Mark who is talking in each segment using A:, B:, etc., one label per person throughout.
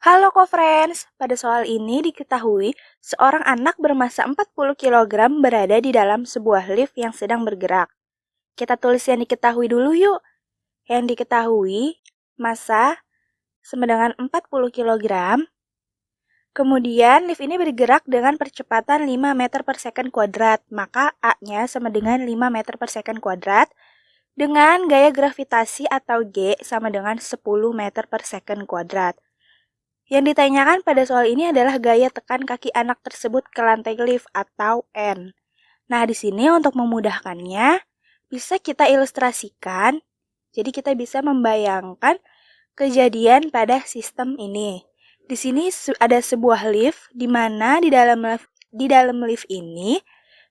A: Halo co-friends, pada soal ini diketahui seorang anak bermassa 40 kg berada di dalam sebuah lift yang sedang bergerak. Kita tulis yang diketahui dulu yuk. Yang diketahui, massa sama dengan 40 kg. Kemudian lift ini bergerak dengan percepatan 5 meter per second kuadrat, maka A-nya sama dengan 5 meter per second kuadrat, dengan gaya gravitasi atau G sama dengan 10 meter per second kuadrat. Yang ditanyakan pada soal ini adalah gaya tekan kaki anak tersebut ke lantai lift atau N. Nah, di sini untuk memudahkannya, bisa kita ilustrasikan. Jadi kita bisa membayangkan kejadian pada sistem ini. Di sini ada sebuah lift di mana di dalam lift ini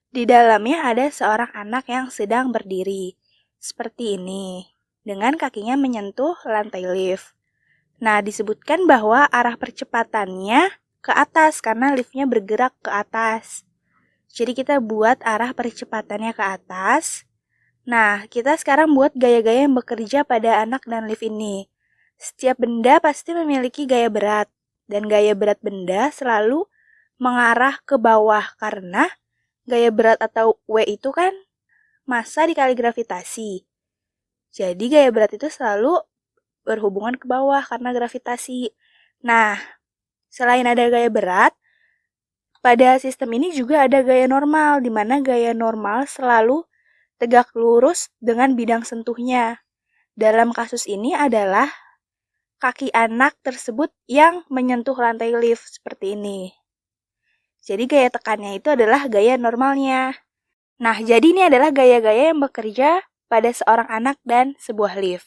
A: di dalamnya ada seorang anak yang sedang berdiri. Seperti ini, dengan kakinya menyentuh lantai lift. Nah, disebutkan bahwa arah percepatannya ke atas karena liftnya bergerak ke atas. Jadi kita buat arah percepatannya ke atas. Nah, kita sekarang buat gaya-gaya yang bekerja pada anak dan lift ini. Setiap benda pasti memiliki gaya berat. Dan gaya berat benda selalu mengarah ke bawah karena gaya berat atau W itu kan massa dikali gravitasi. Jadi gaya berat itu selalu berhubungan ke bawah karena gravitasi. Nah, selain ada gaya berat, pada sistem ini juga ada gaya normal, di mana gaya normal selalu tegak lurus dengan bidang sentuhnya. Dalam kasus ini adalah kaki anak tersebut yang menyentuh lantai lift seperti ini. Jadi gaya tekannya itu adalah gaya normalnya. Nah, jadi ini adalah gaya-gaya yang bekerja pada seorang anak dan sebuah lift.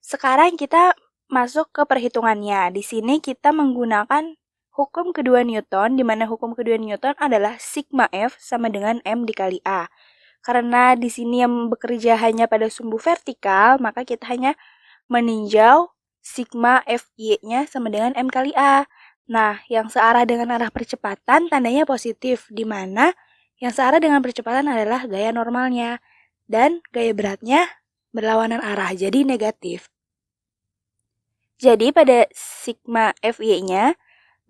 A: Sekarang kita masuk ke perhitungannya. Di sini kita menggunakan hukum kedua Newton, di mana hukum kedua Newton adalah sigma F sama dengan M dikali A. Karena di sini yang bekerja hanya pada sumbu vertikal, maka kita hanya meninjau sigma FY-nya sama dengan M kali A. Nah, yang searah dengan arah percepatan tandanya positif, di mana yang searah dengan percepatan adalah gaya normalnya. Dan gaya beratnya berlawanan arah, jadi negatif. Jadi pada sigma FY-nya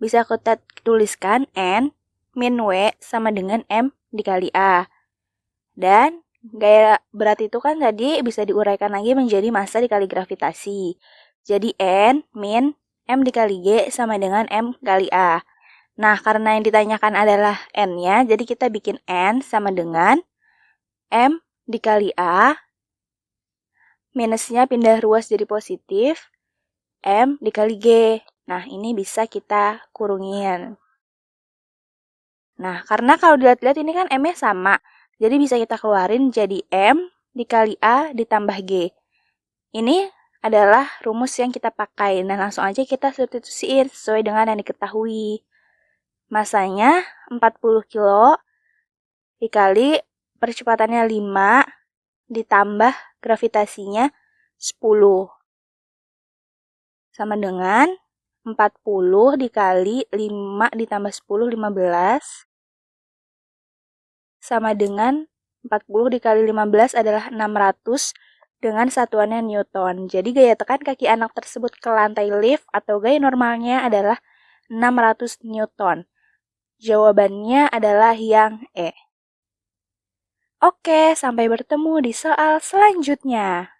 A: bisa kita tuliskan N min W sama dengan M dikali A. Dan gaya berat itu kan tadi bisa diuraikan lagi menjadi massa dikali gravitasi. Jadi N min M dikali G sama dengan M kali A. Nah, karena yang ditanyakan adalah N-nya, jadi kita bikin N sama dengan M dikali A. Minusnya pindah ruas jadi positif. M dikali G. Nah, ini bisa kita kurungin. Nah, karena kalau dilihat-lihat ini kan M-nya sama. Jadi bisa kita keluarin jadi M dikali A ditambah G. Ini adalah rumus yang kita pakai. Dan langsung aja kita substitusiin sesuai dengan yang diketahui. Masanya 40 kilo dikali percepatannya 5 ditambah gravitasinya 10. Sama dengan 40 dikali 5 ditambah 10, 15. Sama dengan 40 dikali 15 adalah 600 dengan satuannya Newton. Jadi gaya tekan kaki anak tersebut ke lantai lift atau gaya normalnya adalah 600 Newton. Jawabannya adalah yang E. Oke, sampai bertemu di soal selanjutnya.